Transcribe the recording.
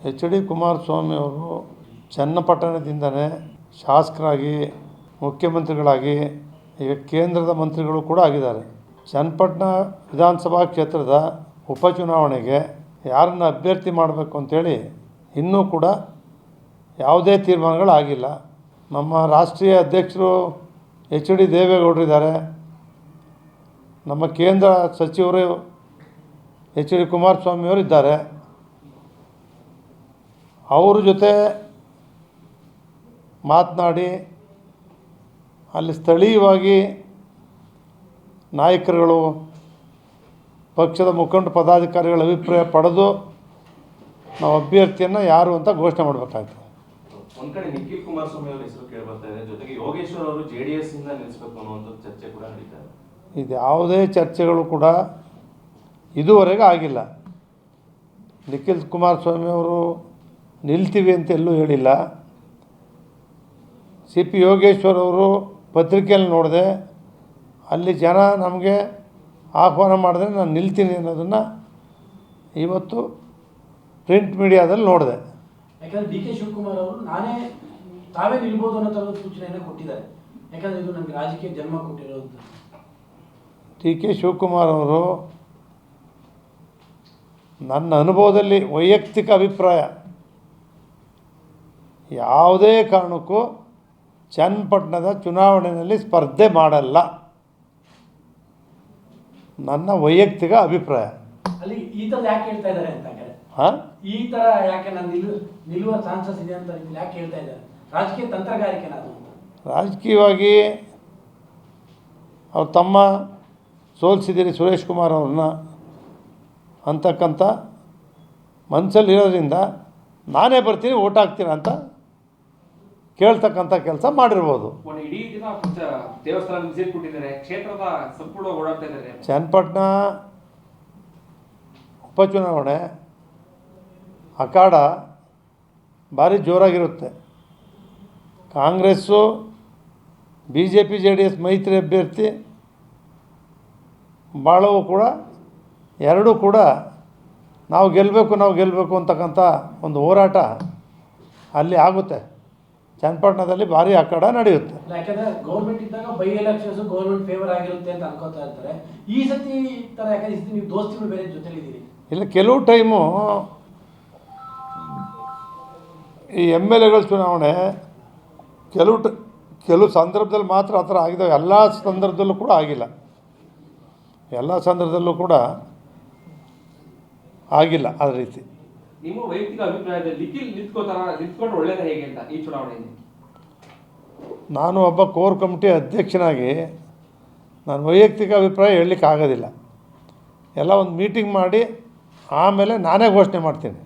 H D Kumaraswamy ಅವರು ಚನ್ನಪಟ್ಟಣದಿಂದನೇ ಶಾಸಕರಾಗಿ ಮುಖ್ಯಮಂತ್ರಿಗಳಾಗಿ ಈಗ ಕೇಂದ್ರದ ಮಂತ್ರಿಗಳು ಕೂಡ ಆಗಿದ್ದಾರೆ. ಚನ್ನಪಟ್ಟಣ ವಿಧಾನಸಭಾ ಕ್ಷೇತ್ರದ ಉಪಚುನಾವಣೆಗೆ ಯಾರನ್ನು ಅಭ್ಯರ್ಥಿ ಮಾಡಬೇಕು ಅಂತೇಳಿ ಇನ್ನೂ ಕೂಡ ಯಾವುದೇ ತೀರ್ಮಾನಗಳಾಗಿಲ್ಲ. ನಮ್ಮ ರಾಷ್ಟ್ರೀಯ ಅಧ್ಯಕ್ಷರು ಎಚ್ ಡಿ ದೇವೇಗೌಡರಿದ್ದಾರೆ, ನಮ್ಮ ಕೇಂದ್ರ ಸಚಿವರು ಎಚ್ ಡಿ ಕುಮಾರಸ್ವಾಮಿಯವರು ಇದ್ದಾರೆ. ಅವ್ರ ಜೊತೆ ಮಾತನಾಡಿ ಅಲ್ಲಿ ಸ್ಥಳೀಯವಾಗಿ ನಾಯಕರುಗಳು, ಪಕ್ಷದ ಮುಖಂಡ ಪದಾಧಿಕಾರಿಗಳ ಅಭಿಪ್ರಾಯ ಪಡೆದು ನಾವು ಅಭ್ಯರ್ಥಿಯನ್ನು ಯಾರು ಅಂತ ಘೋಷಣೆ ಮಾಡಬೇಕಾಯ್ತು. ಒಂದು ಕಡೆ ನಿಖಿಲ್ ಕುಮಾರಸ್ವಾಮಿ ಅವರ ಹೆಸರು ಕೇಳಿ ಬರ್ತಾ ಇದೆ, ಜೊತೆಗೆ ಯೋಗೇಶ್ವರ್ ಅವರು JDS ಇಂದ ನಿಲ್ಲಿಸಬೇಕು ಅನ್ನುವಂಥ ಚರ್ಚೆ ಕೂಡ ನಡೀತಾ ಇದೆ. ಇದು ಯಾವುದೇ ಚರ್ಚೆಗಳು ಕೂಡ ಇದುವರೆಗೆ ಆಗಿಲ್ಲ. ನಿಖಿಲ್ ಕುಮಾರಸ್ವಾಮಿ ಅವರು ನಿಲ್ತೀವಿ ಅಂತ ಎಲ್ಲೂ ಹೇಳಿಲ್ಲ. CP ಯೋಗೇಶ್ವರ್ ಅವರು ಪತ್ರಿಕೆಯಲ್ಲಿ ನೋಡಿದೆ, ಅಲ್ಲಿ ಜನ ನಮಗೆ ಆಹ್ವಾನ ಮಾಡಿದ್ರೆ ನಾನು ನಿಲ್ತೀನಿ ಅನ್ನೋದನ್ನು ಇವತ್ತು ಪ್ರಿಂಟ್ ಮೀಡಿಯಾದಲ್ಲಿ ನೋಡಿದೆ. ಯಾಕಂದರೆ DK ಶಿವಕುಮಾರ್ ಅವರು ತಾವೇ ನಿಲ್ಬೋದು ಅನ್ನೋ ಥರದ ಸೂಚನೆಯನ್ನು ಕೊಟ್ಟಿದ್ದಾರೆ. ಯಾಕಂದರೆ ಇದು ನಮಗೆ ರಾಜಕೀಯ ಜನ್ಮ ಕೊಟ್ಟಿರೋದು. DK ಶಿವಕುಮಾರ್ ಅವರು ನನ್ನ ಅನುಭವದಲ್ಲಿ ವೈಯಕ್ತಿಕ ಅಭಿಪ್ರಾಯ, ಯಾವುದೇ ಕಾರಣಕ್ಕೂ ಚನ್ನಪಟ್ಟಣದ ಚುನಾವಣೆಯಲ್ಲಿ ಸ್ಪರ್ಧೆ ಮಾಡಲ್ಲ. ನನ್ನ ವೈಯಕ್ತಿಕ ಅಭಿಪ್ರಾಯ. ಅಲ್ಲಿ ಈ ಥರ ಯಾಕೆ ಹೇಳ್ತಾ ಇದ್ದಾರೆ ಅಂತ ಈ ಥರ ಯಾಕೆ ನಾನು ನಿಲ್ಲುವ ಚಾನ್ಸಸ್ ಇದೆ ಅಂತ ಯಾಕೆ ಹೇಳ್ತಾ ಇದ್ದಾರೆ? ರಾಜಕೀಯ ತಂತ್ರಗಾರಿಕೆ ಅದು ರಾಜಕೀಯವಾಗಿ ಅವ್ರು ತಮ್ಮ ಸೋಲಿಸಿದ್ದೀರಿ ಸುರೇಶ್ ಕುಮಾರ್ ಅವ್ರನ್ನ ಅಂತಕ್ಕಂಥ ಮನಸ್ಸಲ್ಲಿರೋದ್ರಿಂದ ನಾನೇ ಬರ್ತೀನಿ ಓಟ್ ಹಾಕ್ತೀನಿ ಅಂತ ಕೇಳ್ತಕ್ಕಂಥ ಕೆಲಸ ಮಾಡಿರ್ಬೋದು. ಇಡೀ ದಿನ ದೇವಸ್ಥಾನ ವಿಸಿಟ್ ಕೊಟ್ಟಿದ್ದಾರೆ, ಕ್ಷೇತ್ರದ ಸಂಪೂರ್ಣ ಓಡಾಡ್ತಾ ಇದ್ದಾರೆ. ಚನ್ನಪಟ್ಟಣ ಉಪಚುನಾವಣೆ ಅಖಾಡ ಭಾರಿ ಜೋರಾಗಿರುತ್ತೆ. ಕಾಂಗ್ರೆಸ್ಸು BJP JDS ಮೈತ್ರಿ ಅಭ್ಯರ್ಥಿ ಭಾಳವು ಕೂಡ ಎರಡೂ ಕೂಡ ನಾವು ಗೆಲ್ಲಬೇಕು ಅಂತಕ್ಕಂಥ ಒಂದು ಹೋರಾಟ ಅಲ್ಲಿ ಆಗುತ್ತೆ. ಚನ್ನಪಟ್ಟಣದಲ್ಲಿ ಭಾರಿ ಅಖಾಡ ನಡೆಯುತ್ತೆ. ಯಾಕಂದರೆ ಗೌರ್ಮೆಂಟ್ ಇದ್ದಾಗ ಬೈ ಎಲೆಕ್ಷನ್ಸ್ ಗೌರ್ಮೆಂಟ್ ಫೇವರ್ ಆಗಿರುತ್ತೆ ಅಂತ ಅನ್ಕೋತಾ ಇರ್ತಾರೆ. ಈ ಸತಿ ಥರ ಯಾಕಂದ್ರೆ ನೀವು ದೋಸ್ತಿಗಳು ಬೇರೆ ಜೊತೆಲಿದ್ದೀರಿ. ಇಲ್ಲ, ಕೆಲವು ಟೈಮು ಈ MLAಗಳ ಚುನಾವಣೆ ಕೆಲವು ಸಂದರ್ಭದಲ್ಲಿ ಮಾತ್ರ ಆ ಥರ ಆಗಿದ್ದಾವೆ. ಎಲ್ಲ ಸಂದರ್ಭದಲ್ಲೂ ಕೂಡ ಆಗಿಲ್ಲ. ಎಲ್ಲ ಸಂದರ್ಭದಲ್ಲೂ ಕೂಡ ಆಗಿಲ್ಲ ಆ ರೀತಿ. ನಿಮ್ಮ ವೈಯಕ್ತಿಕ ಅಭಿಪ್ರಾಯದಲ್ಲಿ ನಿಖಿಲ್ ನಿಂತ್ಕೊಂಡು ಒಳ್ಳೆಯದು ಹೇಗೆ ಅಂತ ಈ ಚುನಾವಣೆಯಲ್ಲಿ? ನಾನು ಒಬ್ಬ ಕೋರ್ ಕಮಿಟಿ ಅಧ್ಯಕ್ಷನಾಗಿ ನಾನು ವೈಯಕ್ತಿಕ ಅಭಿಪ್ರಾಯ ಹೇಳಲಿಕ್ಕೆ ಆಗೋದಿಲ್ಲ. ಎಲ್ಲ ಒಂದು ಮೀಟಿಂಗ್ ಮಾಡಿ ಆಮೇಲೆ ನಾನೇ ಘೋಷಣೆ ಮಾಡ್ತೀನಿ.